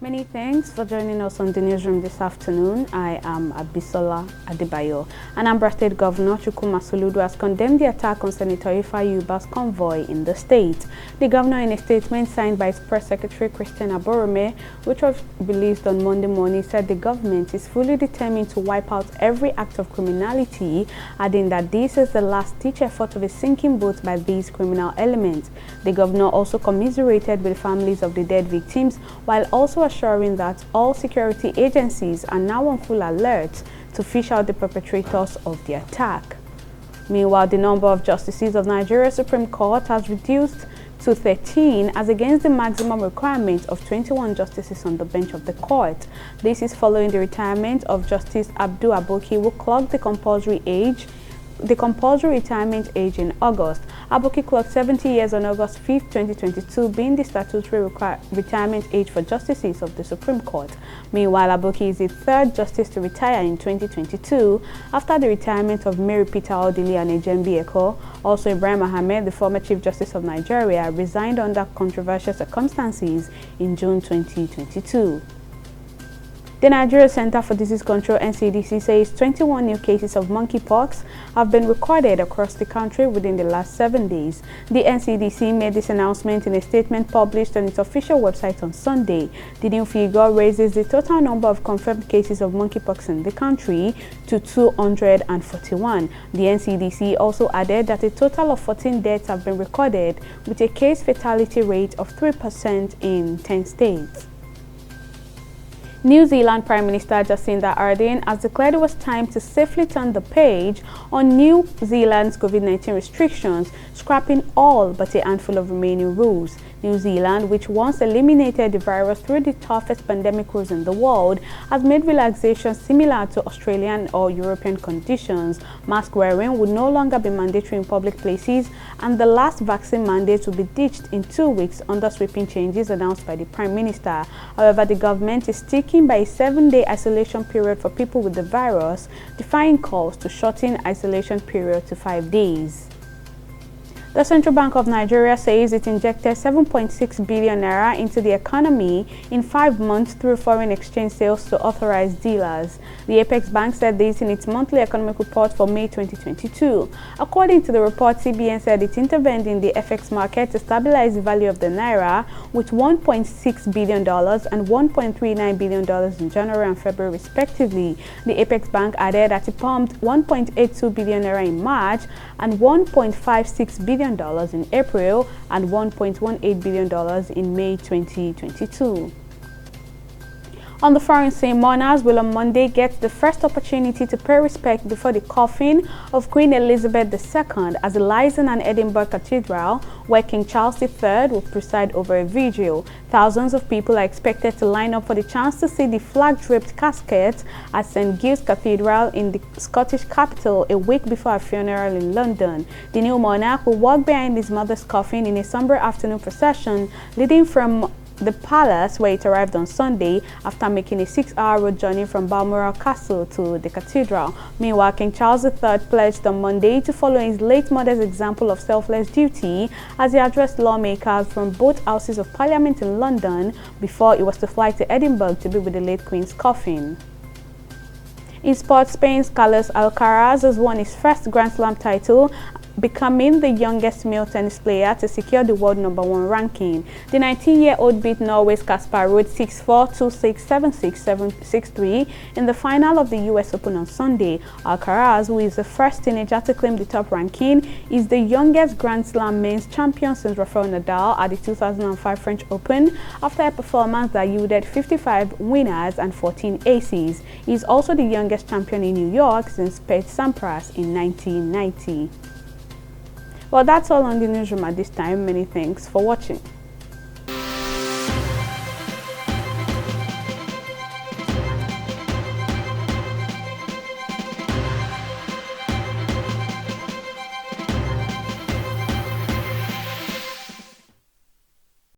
Many thanks for joining us on the newsroom this afternoon. I am Abisola Adebayo. Anambra State Governor Chukwuma Soludo has condemned the attack on Senator Ifeanyi Uba's convoy in the state. The governor, in a statement signed by his press secretary Christian Aborome, which was released on Monday morning, said the government is fully determined to wipe out every act of criminality, adding that this is the last-ditch effort of a sinking boat by these criminal elements. The governor also commiserated with the families of the dead victims, while also assuring that all security agencies are now on full alert to fish out the perpetrators of the attack. Meanwhile, the number of justices of Nigeria's Supreme Court has reduced to 13 as against the maximum requirement of 21 justices on the bench of the court. This is following the retirement of Justice Abdul Aboki, who clocked the compulsory retirement age in August. Aboki clocked 70 years on August 5, 2022, being the statutory retirement age for justices of the Supreme Court. Meanwhile, Aboki is the third justice to retire in 2022 after the retirement of Mary Peter Odili and Ejembi Eko. Also, Ibrahim Ahmed, the former Chief Justice of Nigeria, resigned under controversial circumstances in June 2022. The Nigeria Center for Disease Control (NCDC) says 21 new cases of monkeypox have been recorded across the country within the last 7 days. The NCDC made this announcement in a statement published on its official website on Sunday. The new figure raises the total number of confirmed cases of monkeypox in the country to 241. The NCDC also added that a total of 14 deaths have been recorded, with a case fatality rate of 3% in 10 states. New Zealand Prime Minister Jacinda Ardern has declared it was time to safely turn the page on New Zealand's COVID-19 restrictions, scrapping all but a handful of remaining rules. New Zealand, which once eliminated the virus through the toughest pandemic rules in the world, has made relaxations similar to Australian or European conditions. Mask wearing would no longer be mandatory in public places, and the last vaccine mandate will be ditched in 2 weeks under sweeping changes announced by the Prime Minister. However, the government is sticking by a 7-day isolation period for people with the virus, defying calls to shorten isolation period to 5 days. The Central Bank of Nigeria says it injected 7.6 billion naira into the economy in 5 months through foreign exchange sales to authorized dealers. The Apex Bank said this in its monthly economic report for May 2022. According to the report, CBN said it intervened in the FX market to stabilize the value of the naira with $1.6 billion and $1.39 billion in January and February respectively. The Apex Bank added that it pumped 1.82 billion naira in March and 1.56 billion in April and $1.18 billion in May 2022. On the foreign scene, mourners will on Monday get the first opportunity to pay respect before the coffin of Queen Elizabeth II as it lies in an Edinburgh cathedral, where King Charles III will preside over a vigil. Thousands of people are expected to line up for the chance to see the flag-draped casket at St. Giles Cathedral in the Scottish capital a week before her funeral in London. The new monarch will walk behind his mother's coffin in a somber afternoon procession leading from the palace, where it arrived on Sunday after making a 6-hour road journey from Balmoral Castle to the cathedral. Meanwhile, King Charles III pledged on Monday to follow his late mother's example of selfless duty as he addressed lawmakers from both houses of parliament in London before he was to fly to Edinburgh to be with the late Queen's coffin. In sports, Spain's Carlos Alcaraz has won his first Grand Slam title, becoming the youngest male tennis player to secure the world #1 ranking. The 19-year-old beat Norway's Casper Ruud 6-4, 2-6, 7-6, 7-6-3 in the final of the US Open on Sunday. Alcaraz, who is the first teenager to claim the top ranking, is the youngest Grand Slam men's champion since Rafael Nadal at the 2005 French Open, after a performance that yielded 55 winners and 14 aces. He is also the youngest champion in New York since Pete Sampras in 1990. Well, that's all on the newsroom at this time. Many thanks for watching.